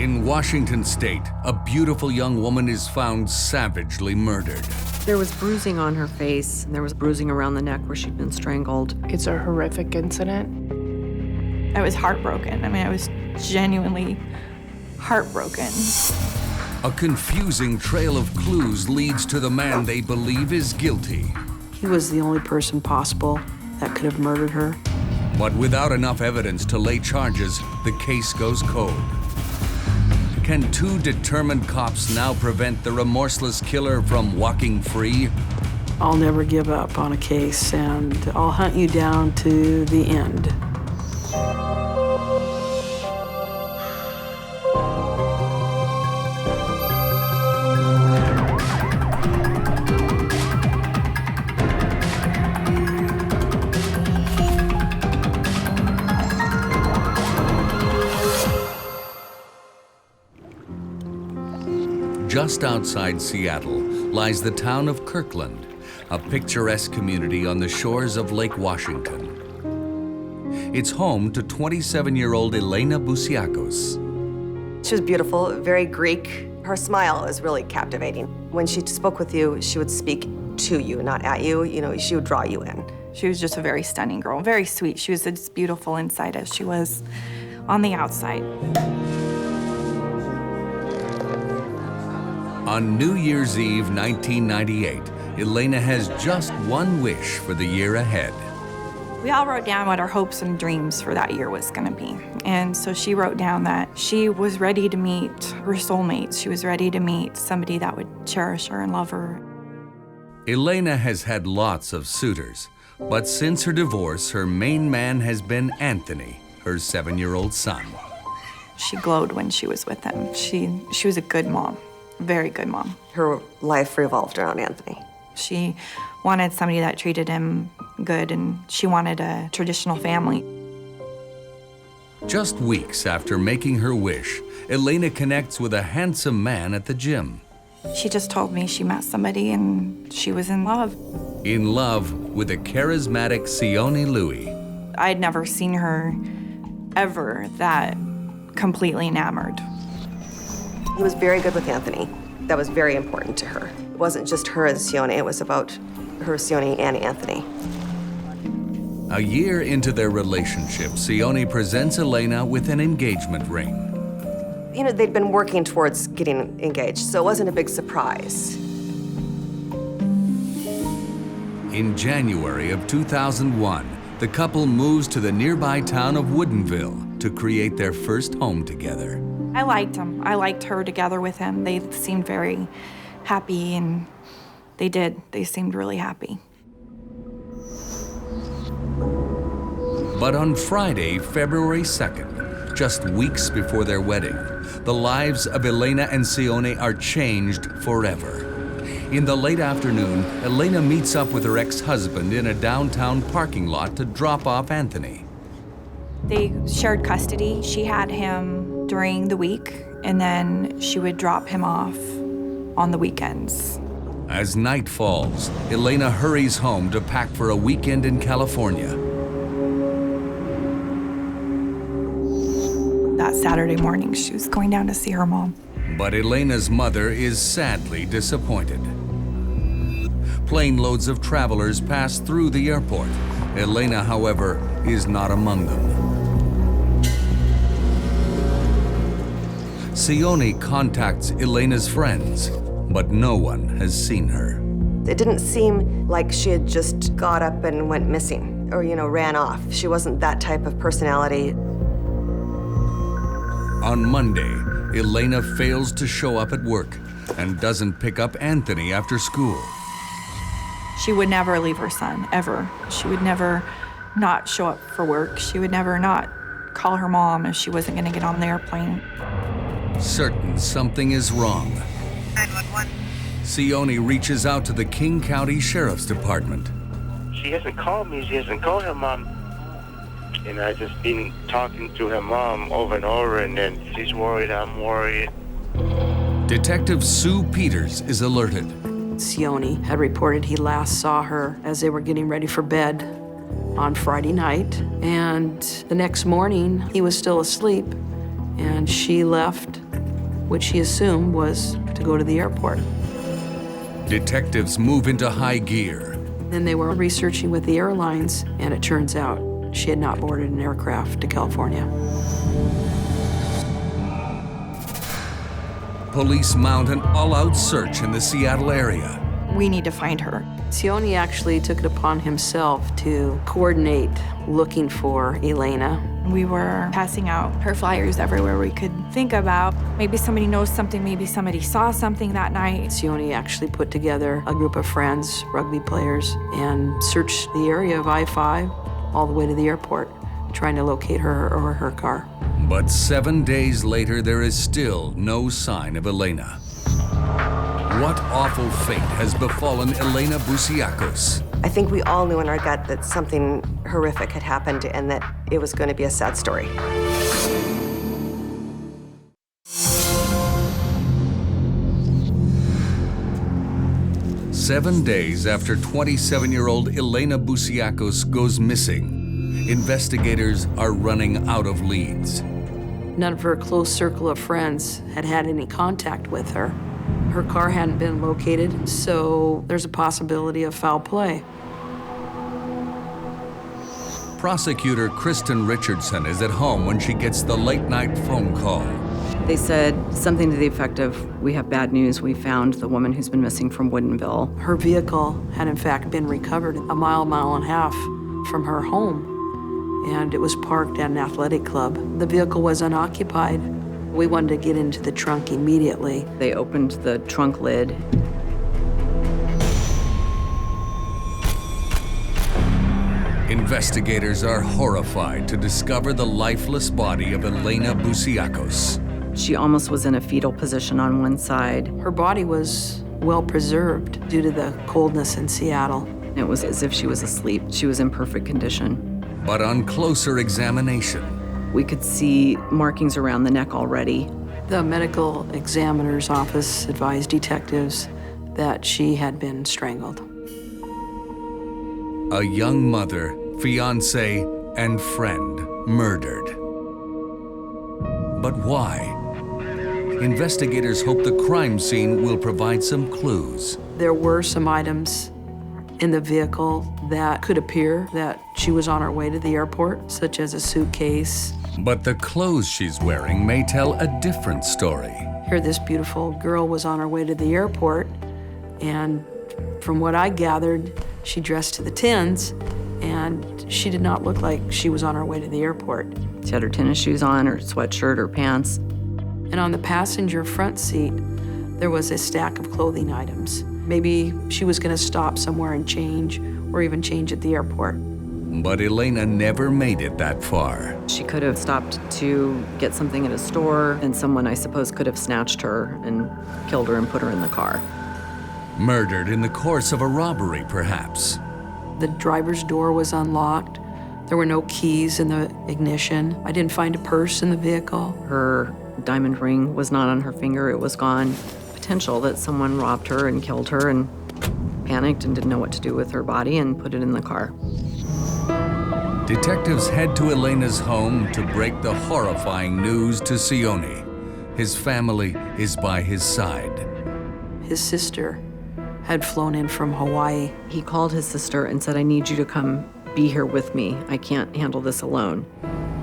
In Washington state, a beautiful young woman is found savagely murdered. There was bruising on her face, and there was bruising around the neck where she'd been strangled. It's a horrific incident. I was heartbroken. I mean, I was genuinely heartbroken. A confusing trail of clues leads to the man they believe is guilty. He was the only person possible that could have murdered her. But without enough evidence to lay charges, the case goes cold. Can two determined cops now prevent the remorseless killer from walking free? I'll never give up on a case, and I'll hunt you down to the end. Just outside Seattle lies the town of Kirkland, a picturesque community on the shores of Lake Washington. It's home to 27-year-old Elena Busiakos. She was beautiful, very Greek. Her smile is really captivating. When she spoke with you, she would speak to you, not at you. You know, she would draw you in. She was just a very stunning girl, very sweet. She was as beautiful inside as she was on the outside. On New Year's Eve, 1998, Elena has just one wish for the year ahead. We all wrote down what our hopes and dreams for that year was gonna be. And so she wrote down that she was ready to meet her soulmate. She was ready to meet somebody that would cherish her and love her. Elena has had lots of suitors, but since her divorce, her main man has been Anthony, her 7-year-old son. She glowed when she was with him. She was a good mom, very good mom. Her life revolved around Anthony. She wanted somebody that treated him good, and she wanted a traditional family. Just weeks after making her wish, Elena connects with a handsome man at the gym. She just told me she met somebody and she was in love. In love with a charismatic Sione Louis. I'd never seen her ever that completely enamored. He was very good with Anthony. That was very important to her. It wasn't just her and Sione, it was about her, Sione, and Anthony. A year into their relationship, Sione presents Elena with an engagement ring. You know, they'd been working towards getting engaged, so it wasn't a big surprise. In January of 2001, the couple moves to the nearby town of Woodinville to create their first home together. I liked him. I liked her together with him. They seemed very happy, and they did. They seemed really happy. But on Friday, February 2nd, just weeks before their wedding, the lives of Elena and Sione are changed forever. In the late afternoon, Elena meets up with her ex-husband in a downtown parking lot to drop off Anthony. They shared custody. She had him during the week, and then she would drop him off on the weekends. As night falls, Elena hurries home to pack for a weekend in California. That Saturday morning, she was going down to see her mom. But Elena's mother is sadly disappointed. Plane loads of travelers pass through the airport. Elena, however, is not among them. Sione contacts Elena's friends, but no one has seen her. It didn't seem like she had just got up and went missing or, you know, ran off. She wasn't that type of personality. On Monday, Elena fails to show up at work and doesn't pick up Anthony after school. She would never leave her son, ever. She would never not show up for work. She would never not call her mom if she wasn't gonna get on the airplane. Certain something is wrong, 911. Sione reaches out to the King County Sheriff's Department. She hasn't called me. She hasn't called her mom. And I just been talking to her mom over and over, and then she's worried, I'm worried. Detective Sue Peters is alerted. Sione had reported he last saw her as they were getting ready for bed on Friday night, and the next morning he was still asleep, and she left which he assumed was to go to the airport. Detectives move into high gear. Then they were researching with the airlines, and it turns out she had not boarded an aircraft to California. Police mount an all-out search in the Seattle area. We need to find her. Sione actually took it upon himself to coordinate looking for Elena. We were passing out her flyers everywhere we could think about. Maybe somebody knows something, maybe somebody saw something that night. Sione actually put together a group of friends, rugby players, and searched the area of I-5 all the way to the airport, trying to locate her or her car. But 7 days later, there is still no sign of Elena. What awful fate has befallen Elena Busiakos? I think we all knew in our gut that something horrific had happened and that it was going to be a sad story. Seven days after 27-year-old Elena Busiakos goes missing, investigators are running out of leads. None of her close circle of friends had had any contact with her. Her car hadn't been located, so there's a possibility of foul play. Prosecutor Kristen Richardson is at home when she gets the late-night phone call. They said something to the effect of, "We have bad news. We found the woman who's been missing from Woodinville." Her vehicle had in fact been recovered a mile and a half from her home, and it was parked at an athletic club. The vehicle was unoccupied. We wanted to get into the trunk immediately. They opened the trunk lid. Investigators are horrified to discover the lifeless body of Elena Busiakos. She almost was in a fetal position on one side. Her body was well preserved due to the coldness in Seattle. It was as if she was asleep. She was in perfect condition. But on closer examination, We could see markings around the neck already. The medical examiner's office advised detectives that she had been strangled. a young mother, fiance, and friend murdered. But why? Investigators hope the crime scene will provide some clues. There were some items in the vehicle that could appear that she was on her way to the airport, such as a suitcase. But the clothes she's wearing may tell a different story. Here, this beautiful girl was on her way to the airport, and from what I gathered, she dressed to the tens, and she did not look like she was on her way to the airport. She had her tennis shoes on, her sweatshirt, her pants. And on the passenger front seat, there was a stack of clothing items. Maybe she was going to stop somewhere and change, or even change at the airport. But Elena never made it that far. She could have stopped to get something at a store, and someone, I suppose, could have snatched her and killed her and put her in the car. Murdered in the course of a robbery, perhaps. The driver's door was unlocked. There were no keys in the ignition. I didn't find a purse in the vehicle. Her diamond ring was not on her finger, it was gone. Potential that someone robbed her and killed her and panicked and didn't know what to do with her body and put it in the car. Detectives head to Elena's home to break the horrifying news to Sione. His family is by his side. His sister had flown in from Hawaii. He called his sister and said, "I need you to come be here with me. I can't handle this alone."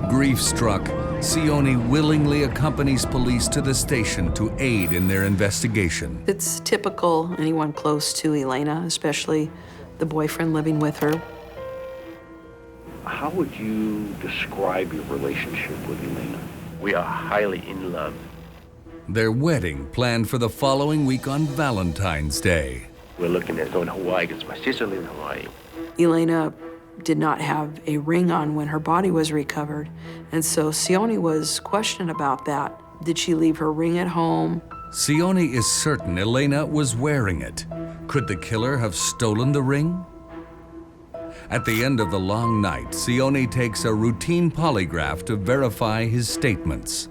Grief-struck, Sione willingly accompanies police to the station to aid in their investigation. It's typical anyone close to Elena, especially the boyfriend living with her. How would you describe your relationship with Elena? We are highly in love. Their wedding planned for the following week on Valentine's Day. We're looking at going to Hawaii because my sister lives in Hawaii. Elena did not have a ring on when her body was recovered, and so Sione was questioned about that. Did she leave her ring at home? Sione is certain Elena was wearing it. Could the killer have stolen the ring? At the end of the long night, Sione takes a routine polygraph to verify his statements.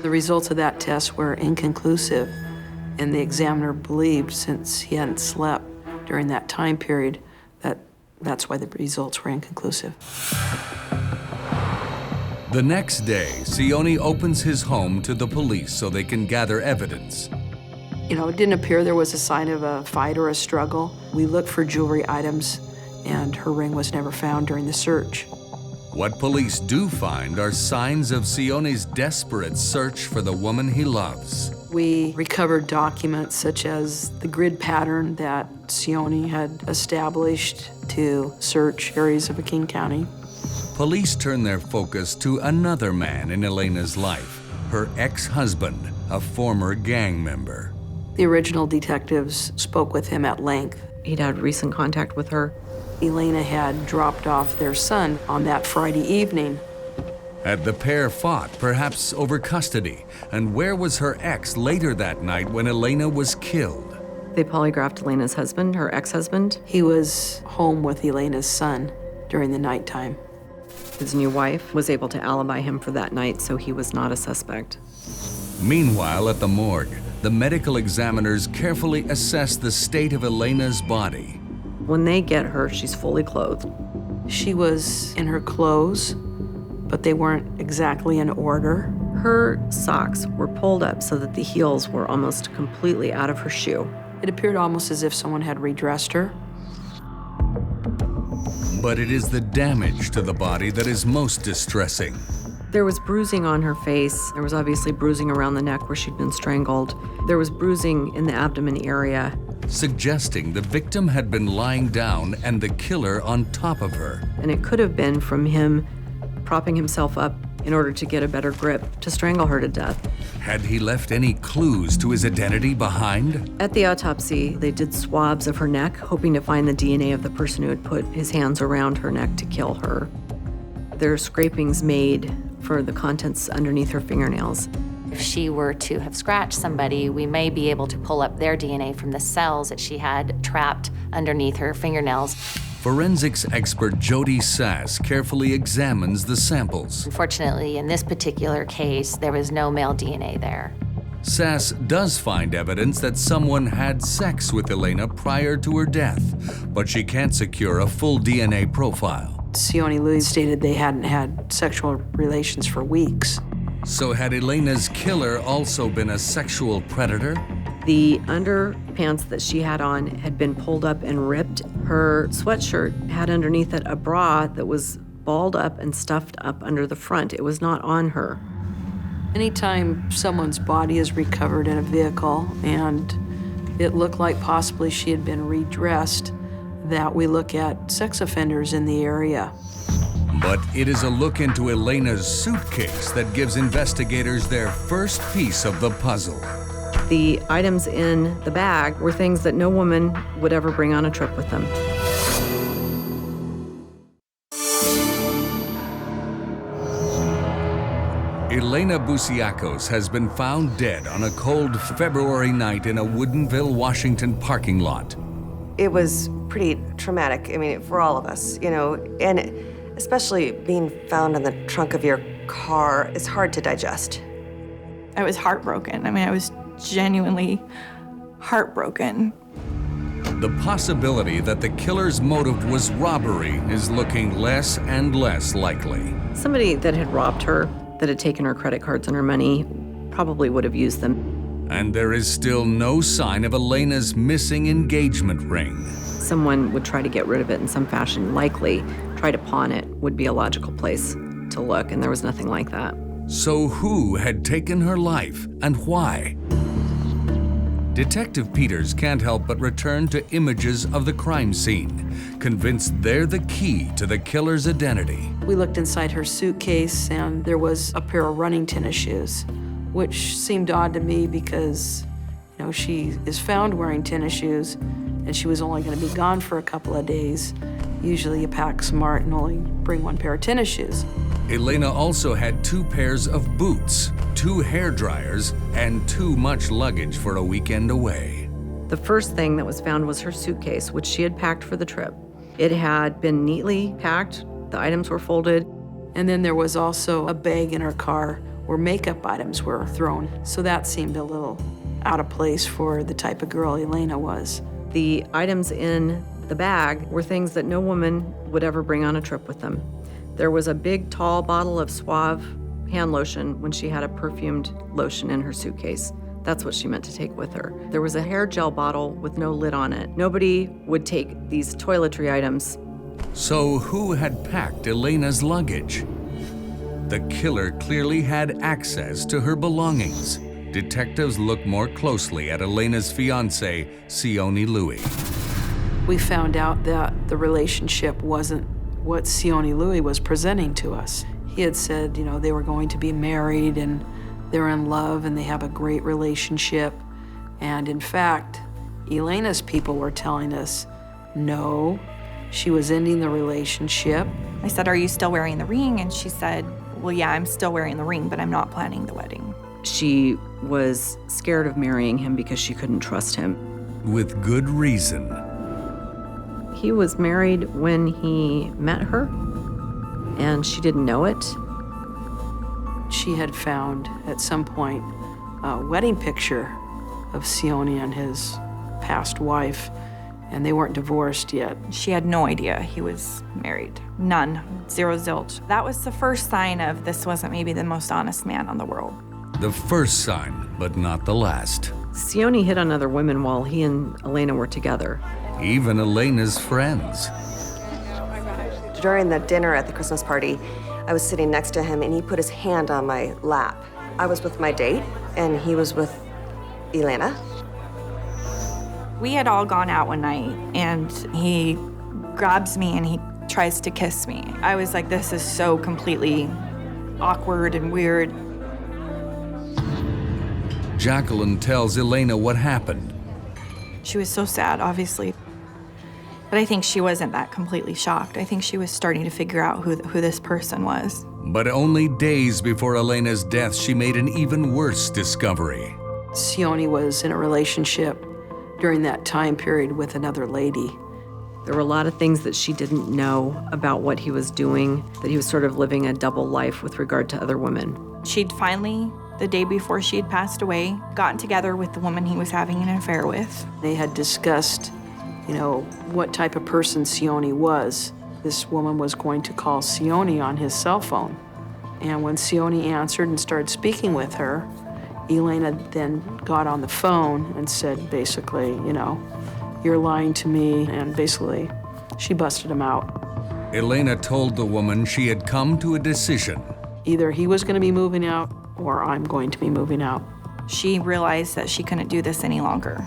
The results of that test were inconclusive, and the examiner believed, since he hadn't slept during that time period, that's why the results were inconclusive. The next day, Sione opens his home to the police so they can gather evidence. You know, it didn't appear there was a sign of a fight or a struggle. We looked for jewelry items, and her ring was never found during the search. What police do find are signs of Sione's desperate search for the woman he loves. We recovered documents such as the grid pattern that Sione had established to search areas of King County. Police turn their focus to another man in Elena's life, her ex-husband, a former gang member. The original detectives spoke with him at length. He'd had recent contact with her. Elena had dropped off their son on that Friday evening. Had the pair fought, perhaps over custody? And where was her ex later that night when Elena was killed? They polygraphed Elena's husband, her ex-husband. He was home with Elena's son during the nighttime. His new wife was able to alibi him for that night, so he was not a suspect. Meanwhile, at the morgue, the medical examiners carefully assess the state of Elena's body. When they get her, she's fully clothed. She was in her clothes, but they weren't exactly in order. Her socks were pulled up so that the heels were almost completely out of her shoe. It appeared almost as if someone had redressed her. But it is the damage to the body that is most distressing. There was bruising on her face. There was obviously bruising around the neck where she'd been strangled. There was bruising in the abdomen area. Suggesting the victim had been lying down and the killer on top of her. And it could have been from him propping himself up in order to get a better grip to strangle her to death. Had he left any clues to his identity behind? At the autopsy, they did swabs of her neck, hoping to find the DNA of the person who had put his hands around her neck to kill her. There are scrapings made for the contents underneath her fingernails. If she were to have scratched somebody, we may be able to pull up their DNA from the cells that she had trapped underneath her fingernails. Forensics expert Jody Sass carefully examines the samples. Unfortunately, in this particular case, there was no male DNA there. Sass does find evidence that someone had sex with Elena prior to her death, but she can't secure a full DNA profile. Sione Louis stated they hadn't had sexual relations for weeks. So had Elena's killer also been a sexual predator? The underpants that she had on had been pulled up and ripped. Her sweatshirt had underneath it a bra that was balled up and stuffed up under the front. It was not on her. Anytime someone's body is recovered in a vehicle and it looked like possibly she had been redressed, that we look at sex offenders in the area. But it is a look into Elena's suitcase that gives investigators their first piece of the puzzle. The items in the bag were things that no woman would ever bring on a trip with them. Elena Busiakos has been found dead on a cold February night in a Woodinville, Washington parking lot. It was pretty traumatic, I mean, for all of us, you know, and especially being found in the trunk of your car is hard to digest. I was heartbroken. I mean, I was genuinely heartbroken. The possibility that the killer's motive was robbery is looking less and less likely. Somebody that had robbed her, that had taken her credit cards and her money, probably would have used them. And there is still no sign of Elena's missing engagement ring. Someone would try to get rid of it in some fashion, likely try to pawn it would be a logical place to look, and there was nothing like that. So who had taken her life and why? Detective Peters can't help but return to images of the crime scene, convinced they're the key to the killer's identity. We looked inside her suitcase and there was a pair of running tennis shoes, which seemed odd to me because, you know, she is found wearing tennis shoes and she was only going to be gone for a couple of days. Usually you pack smart and only bring one pair of tennis shoes. Elena also had 2 pairs of boots, 2 hair dryers, and too much luggage for a weekend away. The first thing that was found was her suitcase, which she had packed for the trip. It had been neatly packed, the items were folded. And then there was also a bag in her car where makeup items were thrown. So that seemed a little out of place for the type of girl Elena was. The items in the bag were things that no woman would ever bring on a trip with them. There was a big, tall bottle of Suave hand lotion when she had a perfumed lotion in her suitcase. That's what she meant to take with her. There was a hair gel bottle with no lid on it. Nobody would take these toiletry items. So who had packed Elena's luggage? The killer clearly had access to her belongings. Detectives looked more closely at Elena's fiancé, Sione Louis. We found out that the relationship wasn't what Sione Louis was presenting to us. He had said, you know, they were going to be married and they're in love and they have a great relationship. And in fact, Elena's people were telling us, no, she was ending the relationship. I said, are you still wearing the ring? And she said, well, yeah, I'm still wearing the ring, but I'm not planning the wedding. She was scared of marrying him because she couldn't trust him. With good reason. He was married when he met her, and she didn't know it. She had found at some point a wedding picture of Sione and his past wife, and they weren't divorced yet. She had no idea he was married. None. Zero zilch. That was the first sign of this wasn't maybe the most honest man on the world. The first sign, but not the last. Sione hit on other women while he and Elena were together. Even Elena's friends. During the dinner at the Christmas party, I was sitting next to him and he put his hand on my lap. I was with my date and he was with Elena. We had all gone out one night and he grabs me and he tries to kiss me. I was like, this is so completely awkward and weird. Jacqueline tells Elena what happened. She was so sad, obviously. But I think she wasn't that completely shocked. I think she was starting to figure out who this person was. But only days before Elena's death, she made an even worse discovery. Sione was in a relationship during that time period with another lady. There were a lot of things that she didn't know about what he was doing, that he was sort of living a double life with regard to other women. She'd finally, the day before she'd passed away, gotten together with the woman he was having an affair with. They had discussed, you know, what type of person Sione was. This woman was going to call Sione on his cell phone. And when Sione answered and started speaking with her, Elena then got on the phone and said, basically, you know, you're lying to me, and basically, she busted him out. Elena told the woman she had come to a decision. Either he was going to be moving out, or I'm going to be moving out. She realized that she couldn't do this any longer.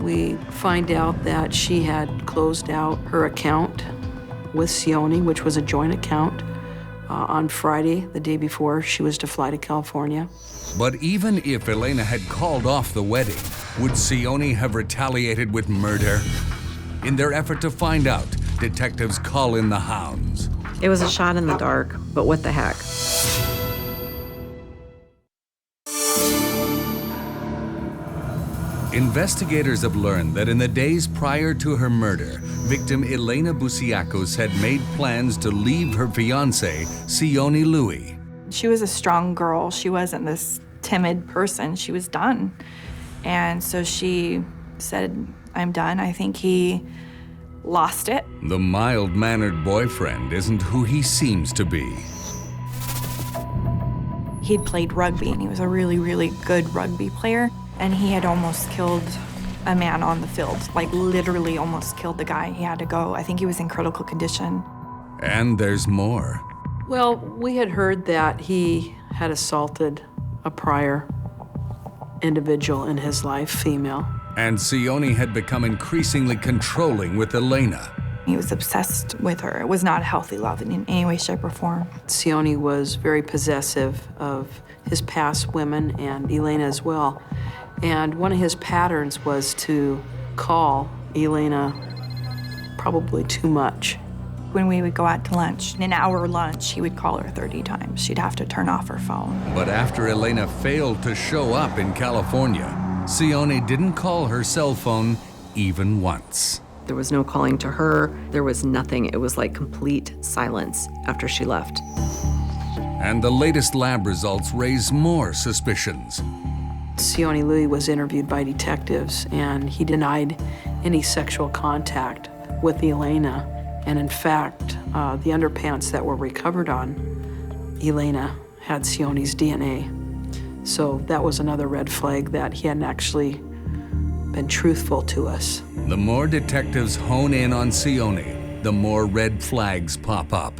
We find out that she had closed out her account with Sione, which was a joint account, on Friday, the day before she was to fly to California. But even if Elena had called off the wedding, would Sione have retaliated with murder? In their effort to find out, detectives call in the hounds. It was a shot in the dark, but what the heck? Investigators have learned that in the days prior to her murder, victim Elena Busiakos had made plans to leave her fiancé, Sione Louis. She was a strong girl. She wasn't this timid person. She was done. And so she said, I'm done. I think he lost it. The mild-mannered boyfriend isn't who he seems to be. He'd played rugby, and he was a really, really good rugby player. And he had almost killed a man on the field, like literally almost killed the guy. He had to go. I think he was in critical condition. And there's more. Well, we had heard that he had assaulted a prior individual in his life, female. And Sione had become increasingly controlling with Elena. He was obsessed with her. It was not a healthy love in any way, shape, or form. Sione was very possessive of his past women and Elena as well. And one of his patterns was to call Elena probably too much. When we would go out to lunch, an hour lunch, he would call her 30 times. She'd have to turn off her phone. But after Elena failed to show up in California, Sione didn't call her cell phone even once. There was no calling to her. There was nothing. It was like complete silence after she left. And the latest lab results raise more suspicions. Sione Louis was interviewed by detectives, and he denied any sexual contact with Elena. And in fact, the underpants that were recovered on Elena had Sione's DNA. So that was another red flag that he hadn't actually been truthful to us. The more detectives hone in on Sione, the more red flags pop up.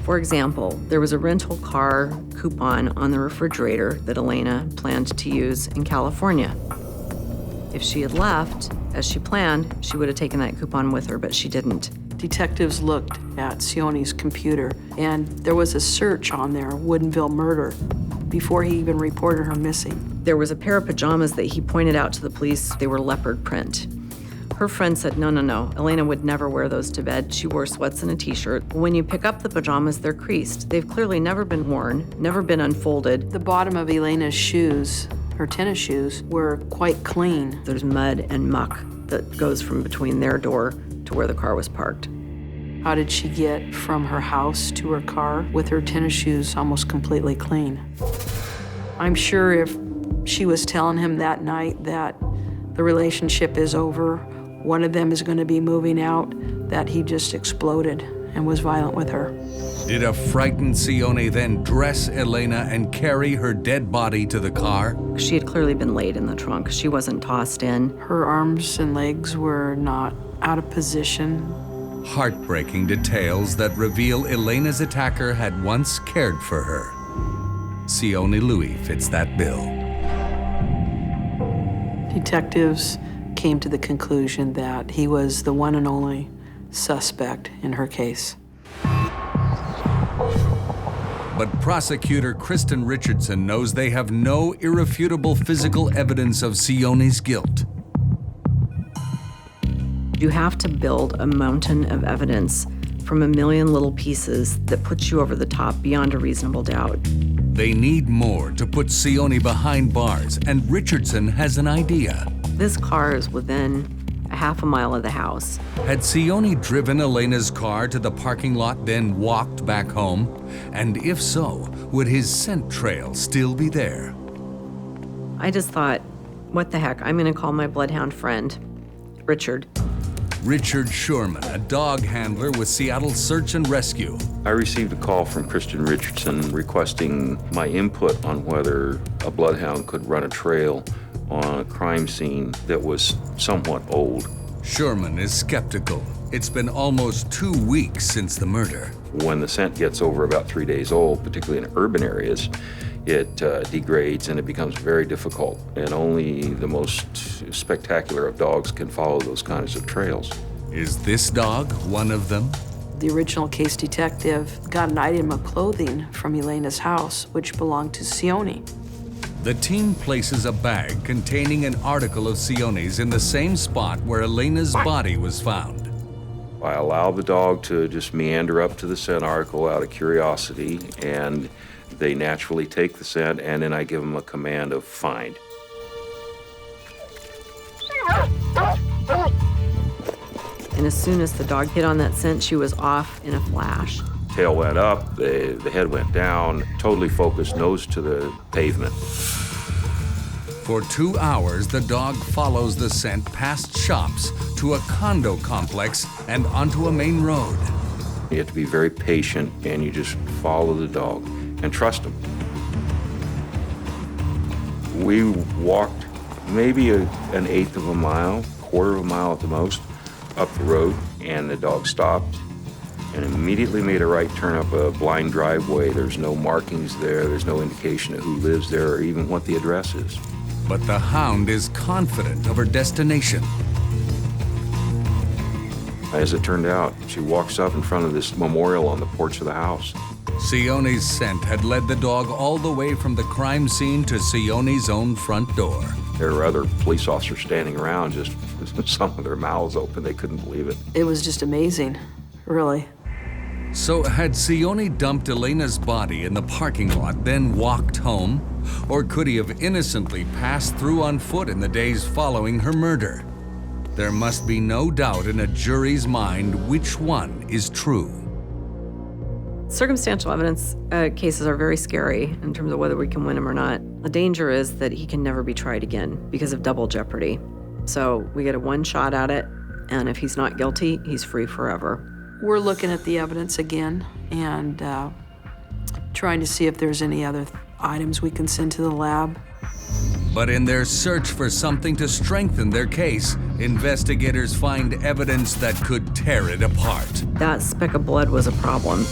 For example, there was a rental car coupon on the refrigerator that Elena planned to use in California. If she had left, as she planned, she would have taken that coupon with her, but she didn't. Detectives looked at Sione's computer, and there was a search on there, Woodinville murder, before he even reported her missing. There was a pair of pajamas that he pointed out to the police. They were leopard print. Her friend said, no, Elena would never wear those to bed. She wore sweats and a t-shirt. When you pick up the pajamas, they're creased. They've clearly never been worn, never been unfolded. The bottom of Elena's shoes, her tennis shoes, were quite clean. There's mud and muck that goes from between their door to where the car was parked. How did she get from her house to her car with her tennis shoes almost completely clean? I'm sure if she was telling him that night that the relationship is over, one of them is going to be moving out, that he just exploded and was violent with her. Did a frightened Sione then dress Elena and carry her dead body to the car? She had clearly been laid in the trunk. She wasn't tossed in. Her arms and legs were not out of position. Heartbreaking details that reveal Elena's attacker had once cared for her. Sione Louis fits that bill. Detectives came to the conclusion that he was the one and only suspect in her case. But prosecutor Kristen Richardson knows they have no irrefutable physical evidence of Sione's guilt. You have to build a mountain of evidence from a million little pieces that puts you over the top beyond a reasonable doubt. They need more to put Sione behind bars, and Richardson has an idea. This car is within a half a mile of the house. Had Sione driven Elena's car to the parking lot, then walked back home? And if so, would his scent trail still be there? I just thought, what the heck, I'm gonna call my bloodhound friend, Richard. Richard Sherman, a dog handler with Seattle Search and Rescue. I received a call from Kristen Richardson requesting my input on whether a bloodhound could run a trail on a crime scene that was somewhat old. Sherman is skeptical. It's been almost 2 weeks since the murder. When the scent gets over about 3 days old, particularly in urban areas, it degrades and it becomes very difficult. And only the most spectacular of dogs can follow those kinds of trails. Is this dog one of them? The original case detective got an item of clothing from Elena's house, which belonged to Sione. The team places a bag containing an article of Sione's in the same spot where Elena's body was found. I allow the dog to just meander up to the scent article out of curiosity, and they naturally take the scent, and then I give them a command of find. And as soon as the dog hit on that scent, she was off in a flash. Tail went up, the head went down, totally focused, nose to the pavement. For 2 hours, the dog follows the scent past shops to a condo complex and onto a main road. You have to be very patient, and you just follow the dog and trust him. We walked maybe an eighth of a mile, quarter of a mile at the most, up the road, and the dog stopped and immediately made a right turn up a blind driveway. There's no markings there. There's no indication of who lives there or even what the address is. But the hound is confident of her destination. As it turned out, she walks up in front of this memorial on the porch of the house. Sione's scent had led the dog all the way from the crime scene to Sione's own front door. There were other police officers standing around, just some of their mouths open. They couldn't believe it. It was just amazing, really. So had Sione dumped Elena's body in the parking lot, then walked home? Or could he have innocently passed through on foot in the days following her murder? There must be no doubt in a jury's mind which one is true. Circumstantial evidence cases are very scary in terms of whether we can win them or not. The danger is that he can never be tried again because of double jeopardy. So we get a one shot at it, and if he's not guilty, he's free forever. We're looking at the evidence again and trying to see if there's any other items we can send to the lab. But in their search for something to strengthen their case, investigators find evidence that could tear it apart. That speck of blood was a problem.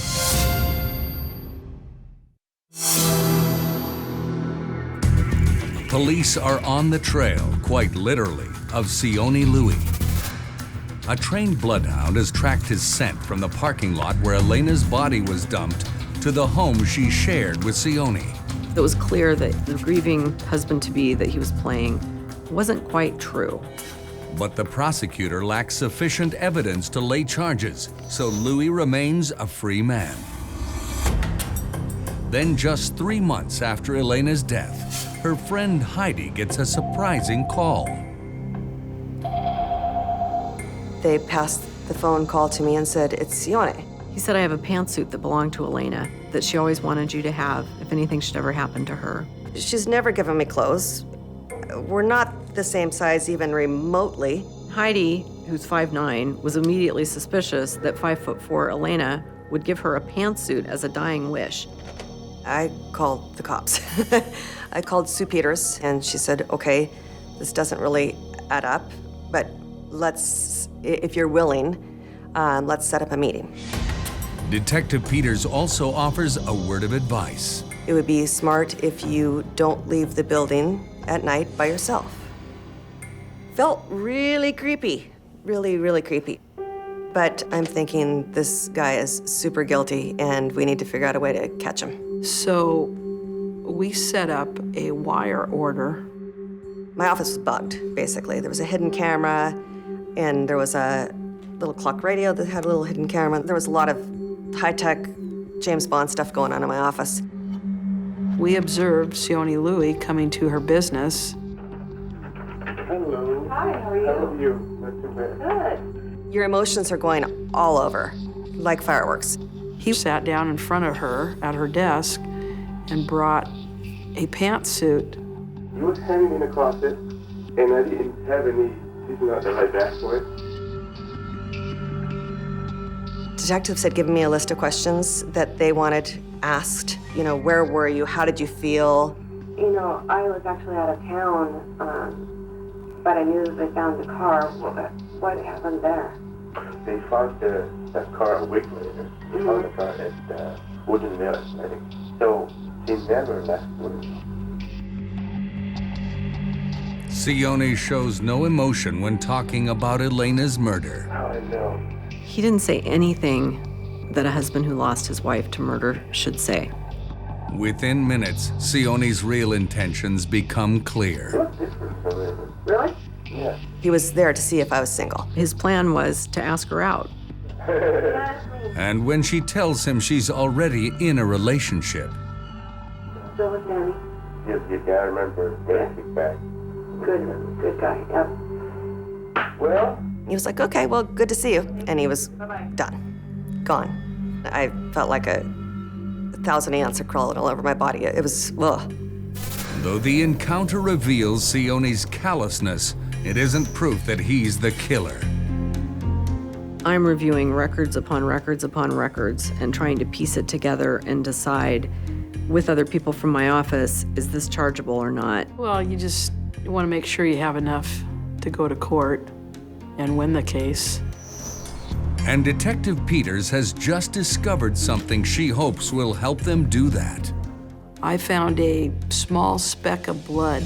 Police are on the trail, quite literally, of Sione Louis. A trained bloodhound has tracked his scent from the parking lot where Elena's body was dumped to the home she shared with Sione. It was clear that the grieving husband-to-be that he was playing wasn't quite true. But the prosecutor lacks sufficient evidence to lay charges, so Louis remains a free man. Then, just 3 months after Elena's death, her friend Heidi gets a surprising call. They passed the phone call to me and said, "It's Sione." He said, "I have a pantsuit that belonged to Elena that she always wanted you to have if anything should ever happen to her." She's never given me clothes. We're not the same size even remotely. Heidi, who's 5'9", was immediately suspicious that 5'4" Elena would give her a pantsuit as a dying wish. I called the cops. I called Sue Peters, and she said, "Okay, this doesn't really add up, but let's, if you're willing, let's set up a meeting." Detective Peters also offers a word of advice. It would be smart if you don't leave the building at night by yourself. Felt really creepy, really, really creepy. But I'm thinking this guy is super guilty, and we need to figure out a way to catch him. So we set up a wire order. My office was bugged, basically. There was a hidden camera, and there was a little clock radio that had a little hidden camera. There was a lot of high-tech James Bond stuff going on in my office. We observed Sione Louis coming to her business. Hello. Hi, how are you? How are you? Not too bad. Good. Your emotions are going all over, like fireworks. He sat down in front of her at her desk and brought a pantsuit. He was hanging in a closet, and I didn't have any reason not to lie back for it. Detectives had given me a list of questions that they wanted asked. You know, where were you? How did you feel? You know, I was actually out of town, but I knew that they found the car. What happened there? They found that car a week later. They found the car at Wooden Mills, I think. So they never left Wooden Mills. Sione shows no emotion when talking about Elena's murder. How I know. He didn't say anything that a husband who lost his wife to murder should say. Within minutes, Sione's real intentions become clear. It was different from it. Really? Yeah. He was there to see if I was single. His plan was to ask her out. And when she tells him she's already in a relationship, Still with Danny? You gotta remember, basic back. Good guy, yep. Well, He was like, "Okay, well, good to see you." And he was done, gone. I felt like a 1,000 ants are crawling all over my body. It was, ugh. though the encounter reveals Sione's callousness, it isn't proof that he's the killer. I'm reviewing records upon records upon records and trying to piece it together and decide with other people from my office, is this chargeable or not? Well, you want to make sure you have enough to go to court and win the case. And Detective Peters has just discovered something she hopes will help them do that. I found a small speck of blood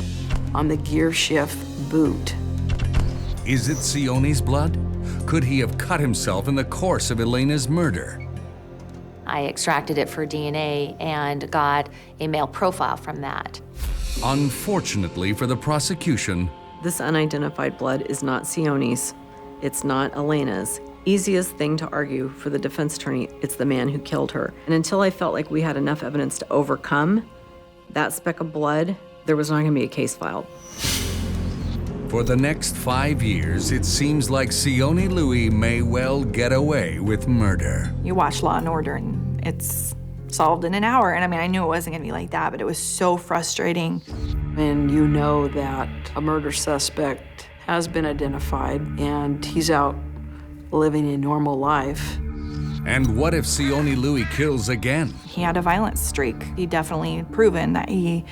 on the gear shift boot. Is it Sione's blood? Could he have cut himself in the course of Elena's murder? I extracted it for DNA and got a male profile from that. Unfortunately for the prosecution, This unidentified blood is not Sione's. It's not Elena's. Easiest thing to argue for the defense attorney, it's the man who killed her. And until I felt like we had enough evidence to overcome that speck of blood, there was not going to be a case filed. for the next 5 years, it seems like Sione Louis may well get away with murder. You watch Law & Order and it's solved in an hour. And I mean, I knew it wasn't gonna be like that, but it was so frustrating. And you know that a murder suspect has been identified and he's out living a normal life. And what if Sione Louis kills again? He had a violent streak. He definitely proven that he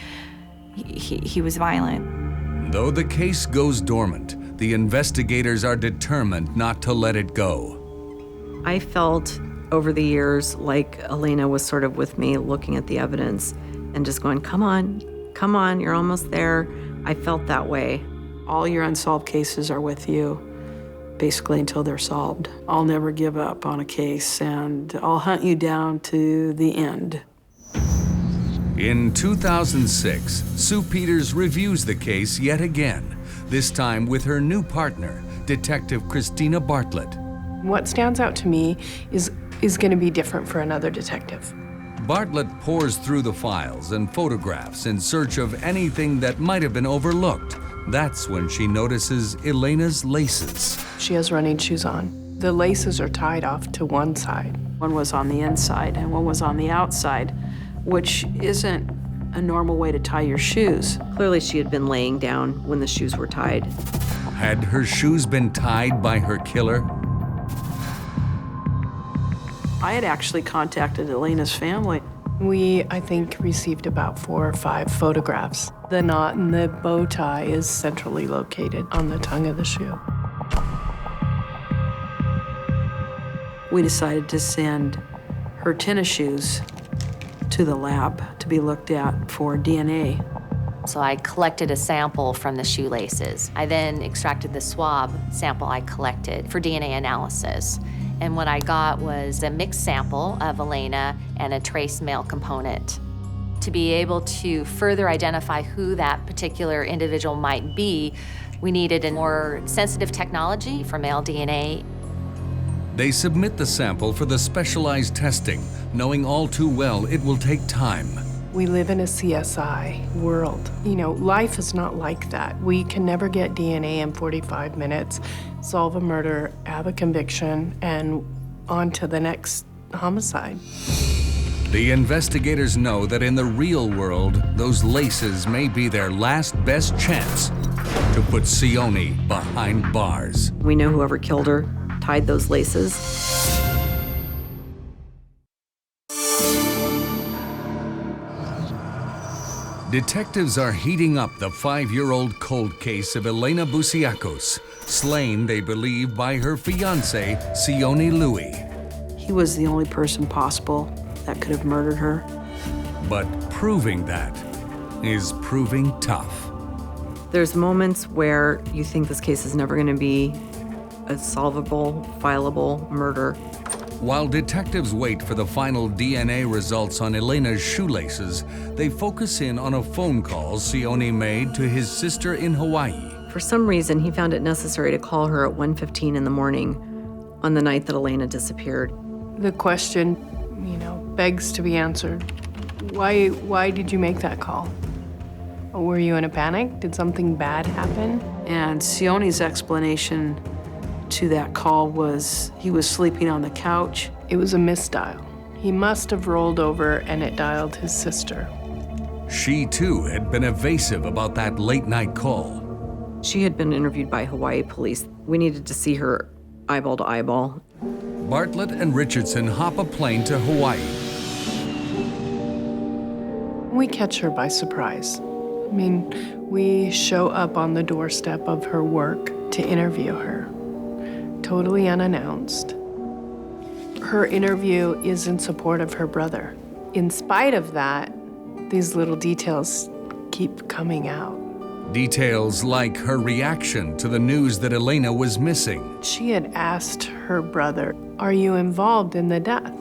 was violent. Though the case goes dormant, the investigators are determined not to let it go. I felt over the years like Elena was sort of with me looking at the evidence and just going, come on, you're almost there. I felt that way. All your unsolved cases are with you, basically until they're solved. I'll never give up on a case, and I'll hunt you down to the end. In 2006, Sue Peters reviews the case yet again, this time with her new partner, Detective Christina Bartlett. What stands out to me is going to be different for another detective. Bartlett pores through the files and photographs in search of anything that might have been overlooked. That's when she notices Elena's laces. She has running shoes on. The laces are tied off to one side. One was on the inside and one was on the outside, which isn't a normal way to tie your shoes. Clearly she had been laying down when the shoes were tied. Had her shoes been tied by her killer? I had actually contacted Elena's family. We, I think, received about 4 or 5 photographs. The knot in the bow tie is centrally located on the tongue of the shoe. We decided to send her tennis shoes to the lab to be looked at for DNA. So I collected a sample from the shoelaces. I then extracted the swab sample I collected for DNA analysis. And what I got was a mixed sample of Elena and a trace male component. To be able to further identify who that particular individual might be, we needed a more sensitive technology for male DNA. They submit the sample for the specialized testing, knowing all too well it will take time. We live in a CSI world. You know, life is not like that. We can never get DNA in 45 minutes, solve a murder, have a conviction, and on to the next homicide. The investigators know that in the real world, those laces may be their last best chance to put Sione behind bars. We know whoever killed her tied those laces. Detectives are heating up the 5-year-old cold case of Elena Busiakos, slain, they believe, by her fiancé, Sione Louis. He was the only person possible that could have murdered her. But proving that is proving tough. There's moments where you think this case is never going to be a solvable, fileable murder. While detectives wait for the final DNA results on Elena's shoelaces, they focus in on a phone call Sione made to his sister in Hawaii. For some reason, he found it necessary to call her at 1:15 in the morning on the night that Elena disappeared. The question, begs to be answered. Why did you make that call? Were you in a panic? Did something bad happen? And Sione's explanation to that call was he was sleeping on the couch. It was a misdial. He must have rolled over and it dialed his sister. She, too, had been evasive about that late-night call. She had been interviewed by Hawaii police. We needed to see her eyeball to eyeball. Bartlett and Richardson hop a plane to Hawaii. We catch her by surprise. We show up on the doorstep of her work to interview her. Totally unannounced. Her interview is in support of her brother. In spite of that, these little details keep coming out. Details like her reaction to the news that Elena was missing. She had asked her brother, "Are you involved in the death?"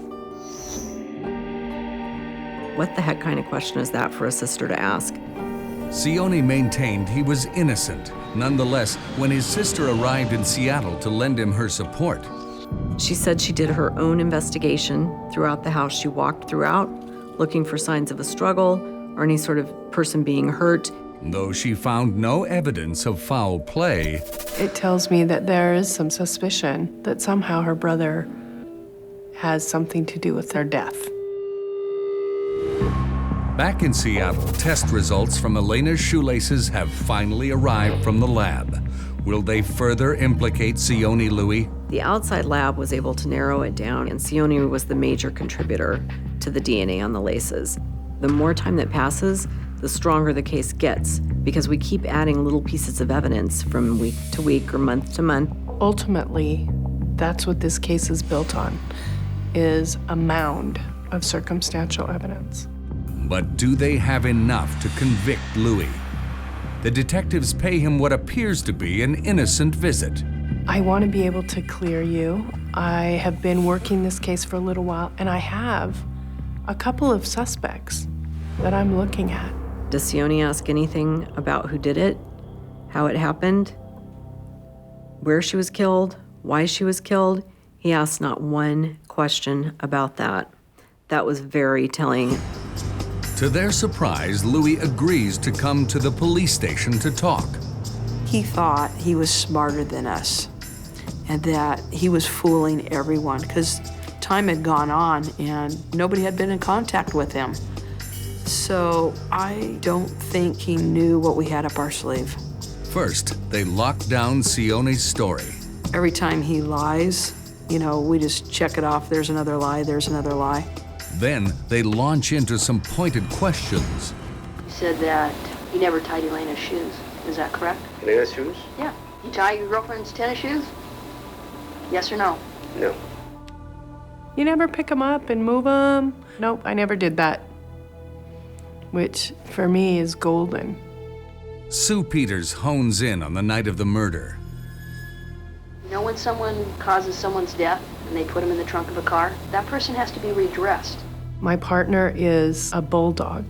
What the heck kind of question is that for a sister to ask? Sione maintained he was innocent. Nonetheless, when his sister arrived in Seattle to lend him her support, she said she did her own investigation throughout the house. She walked throughout, looking for signs of a struggle or any sort of person being hurt. Though she found no evidence of foul play, it tells me that there is some suspicion that somehow her brother has something to do with their death. Back in Seattle, test results from Elena's shoelaces have finally arrived from the lab. Will they further implicate Sione Louis? The outside lab was able to narrow it down, and Sione was the major contributor to the DNA on the laces. The more time that passes, the stronger the case gets, because we keep adding little pieces of evidence from week to week or month to month. Ultimately, that's what this case is built on, is a mound of circumstantial evidence. But do they have enough to convict Louis? The detectives pay him what appears to be an innocent visit. I want to be able to clear you. I have been working this case for a little while, and I have a couple of suspects that I'm looking at. Does Sione ask anything about who did it, how it happened, where she was killed, why she was killed? He asked not one question about that. That was very telling. To their surprise, Louis agrees to come to the police station to talk. He thought he was smarter than us and that he was fooling everyone because time had gone on and nobody had been in contact with him. So I don't think he knew what we had up our sleeve. First, they lock down Sione's story. Every time he lies, we just check it off. There's another lie, there's another lie. Then they launch into some pointed questions. You said that you never tied Elena's shoes. Is that correct? Elena's shoes? Yeah. You tie your girlfriend's tennis shoes? Yes or no? No. You never pick them up and move them? Nope, I never did that. Which, for me, is golden. Sue Peters hones in on the night of the murder. You know when someone causes someone's death and they put them in the trunk of a car? That person has to be redressed. My partner is a bulldog,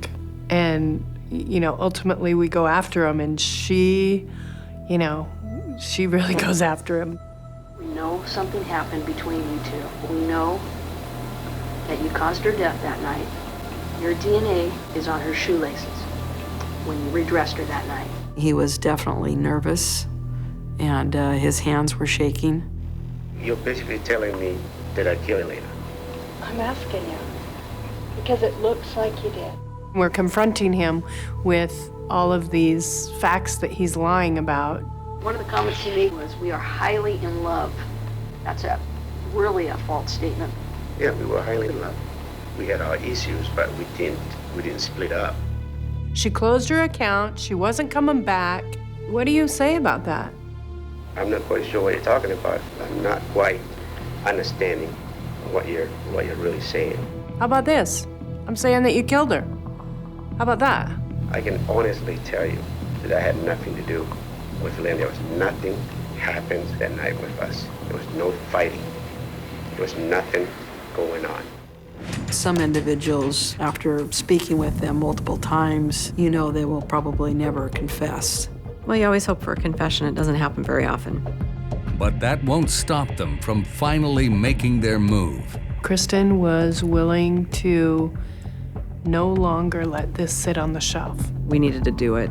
and, ultimately we go after him, and she really goes after him. We know something happened between you two. We know that you caused her death that night. Your DNA is on her shoelaces when you redressed her that night. He was definitely nervous, and his hands were shaking. You're basically telling me that I killed Elena. I'm asking you because it looks like you did. We're confronting him with all of these facts that he's lying about. One of the comments he made was, "We are highly in love." That's really a false statement. Yeah, we were highly in love. We had our issues, but we didn't split up. She closed her account. She wasn't coming back. What do you say about that? I'm not quite sure what you're talking about. I'm not quite understanding what you're really saying. How about this? I'm saying that you killed her. How about that? I can honestly tell you that I had nothing to do with Elena. There was nothing happened that night with us. There was no fighting. There was nothing going on. Some individuals, after speaking with them multiple times, they will probably never confess. Well, you always hope for a confession. It doesn't happen very often. But that won't stop them from finally making their move. Kristen was willing to no longer let this sit on the shelf. We needed to do it,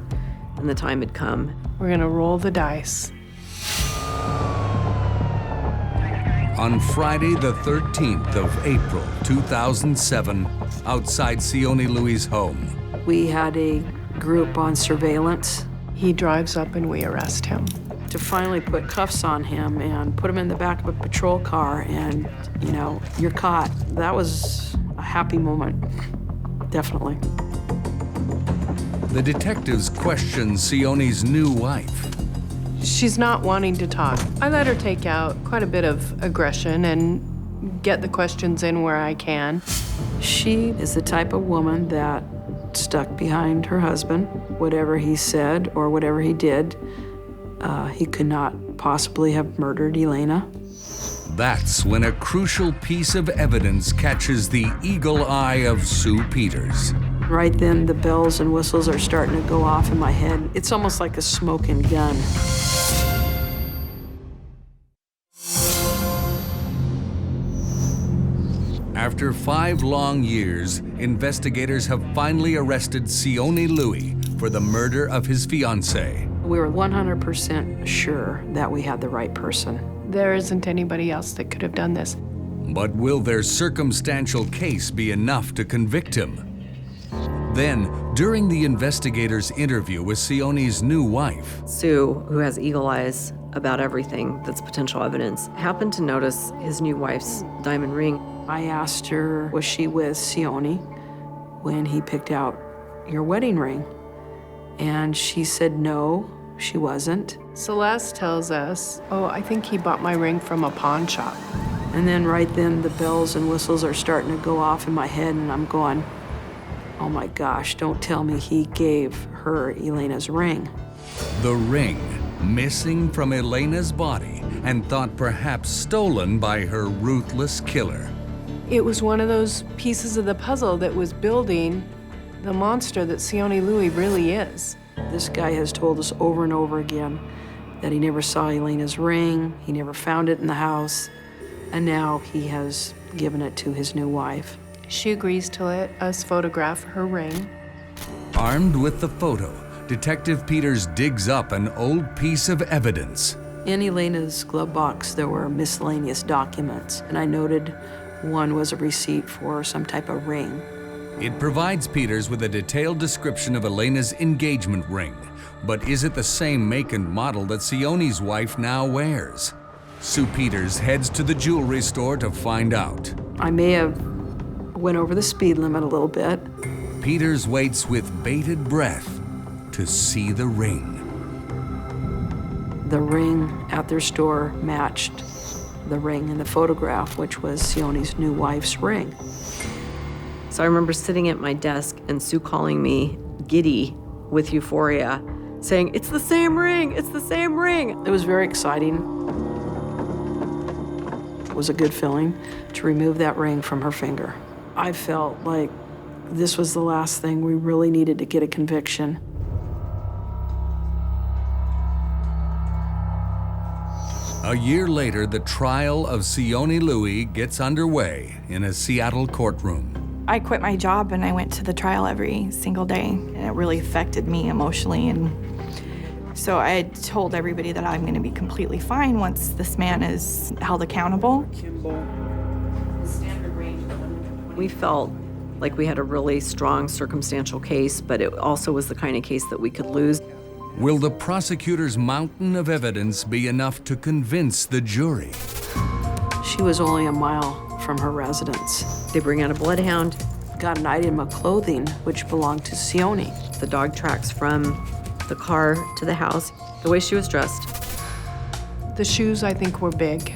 and the time had come. We're gonna roll the dice. On Friday, the 13th of April, 2007, outside Sione Louis' home. We had a group on surveillance He drives up and we arrest him. to finally put cuffs on him and put him in the back of a patrol car and, you're caught. That was a happy moment, definitely. The detectives question Sione's new wife. She's not wanting to talk. I let her take out quite a bit of aggression and get the questions in where I can. She is the type of woman that stuck behind her husband. Whatever he said or whatever he did, he could not possibly have murdered Elena. That's when a crucial piece of evidence catches the eagle eye of Sue Peters. Right then, the bells and whistles are starting to go off in my head. It's almost like a smoking gun. After 5 long years, investigators have finally arrested Sione Louis for the murder of his fiancée. We were 100% sure that we had the right person. There isn't anybody else that could have done this. But will their circumstantial case be enough to convict him? Then, during the investigators' interview with Sione's new wife, Sue, who has eagle eyes about everything that's potential evidence, happened to notice his new wife's diamond ring. I asked her, was she with Sione when he picked out your wedding ring? And she said no, she wasn't. Celeste tells us, oh, I think he bought my ring from a pawn shop. And then right then the bells and whistles are starting to go off in my head, and I'm going, oh my gosh, don't tell me he gave her Elena's ring. the ring, missing from Elena's body and thought perhaps stolen by her ruthless killer. It was one of those pieces of the puzzle that was building the monster that Sione Louis really is. This guy has told us over and over again that he never saw Elena's ring, he never found it in the house, and now he has given it to his new wife. She agrees to let us photograph her ring. Armed with the photo, Detective Peters digs up an old piece of evidence. In Elena's glove box, there were miscellaneous documents, and I noted one was a receipt for some type of ring. It provides Peters with a detailed description of Elena's engagement ring, but is it the same make and model that Sione's wife now wears? Sue Peters heads to the jewelry store to find out. I may have went over the speed limit a little bit. Peters waits with bated breath to see the ring. The ring at their store matched the ring in the photograph, which was Sione's new wife's ring. So I remember sitting at my desk and Sue calling me giddy with euphoria, saying, "It's the same ring, it's the same ring." It was very exciting. It was a good feeling to remove that ring from her finger. I felt like this was the last thing we really needed to get a conviction. A year later, the trial of Sione Louis gets underway in a Seattle courtroom. I quit my job and I went to the trial every single day, and it really affected me emotionally. And so I had told everybody that I'm going to be completely fine once this man is held accountable. We felt like we had a really strong circumstantial case, but it also was the kind of case that we could lose. Will the prosecutor's mountain of evidence be enough to convince the jury? She was only a mile from her residence. They bring out a bloodhound. Got an item of clothing which belonged to Sione. The dog tracks from the car to the house, the way she was dressed. The shoes, I think, were big.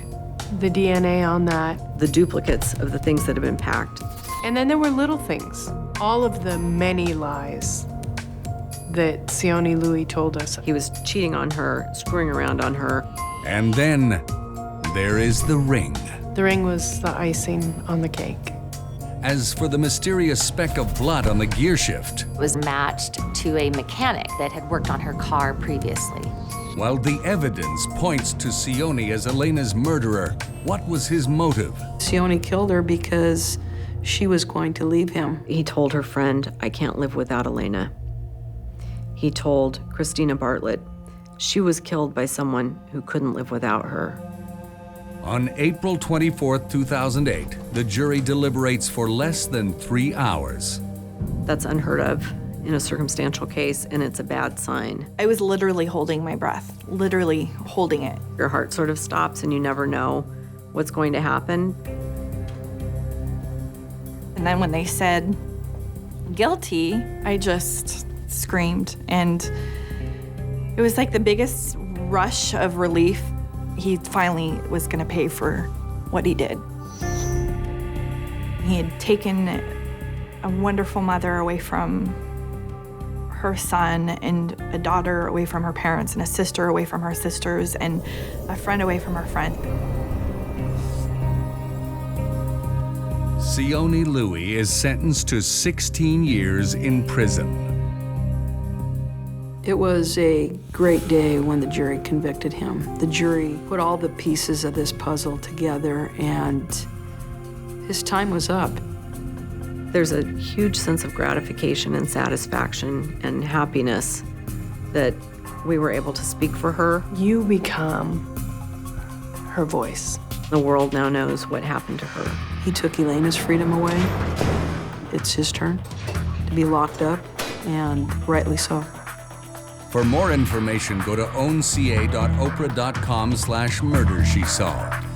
The DNA on that. The duplicates of the things that had been packed. And then there were little things. All of the many lies that Sione Louis told us. He was cheating on her, screwing around on her. And then there is the ring. The ring was the icing on the cake. As for the mysterious speck of blood on the gear shift, It was matched to a mechanic that had worked on her car previously. while the evidence points to Sione as Elena's murderer, what was his motive? Sione killed her because she was going to leave him. He told her friend, "I can't live without Elena." He told Christina Bartlett she was killed by someone who couldn't live without her. On April 24, 2008, the jury deliberates for less than 3 hours. That's unheard of in a circumstantial case, and it's a bad sign. I was literally holding my breath, literally holding it. Your heart sort of stops and you never know what's going to happen. And then when they said guilty, I just screamed. And it was like the biggest rush of relief. He finally was going to pay for what he did. He had taken a wonderful mother away from her son, and a daughter away from her parents, and a sister away from her sisters, and a friend away from her friend. Sione Louis is sentenced to 16 years in prison. It was a great day when the jury convicted him. The jury put all the pieces of this puzzle together, and his time was up. There's a huge sense of gratification and satisfaction and happiness that we were able to speak for her. You become her voice. The world now knows what happened to her. He took Elena's freedom away. It's his turn to be locked up, and rightly so. For more information, go to ownca.oprah.com/murdershesolved.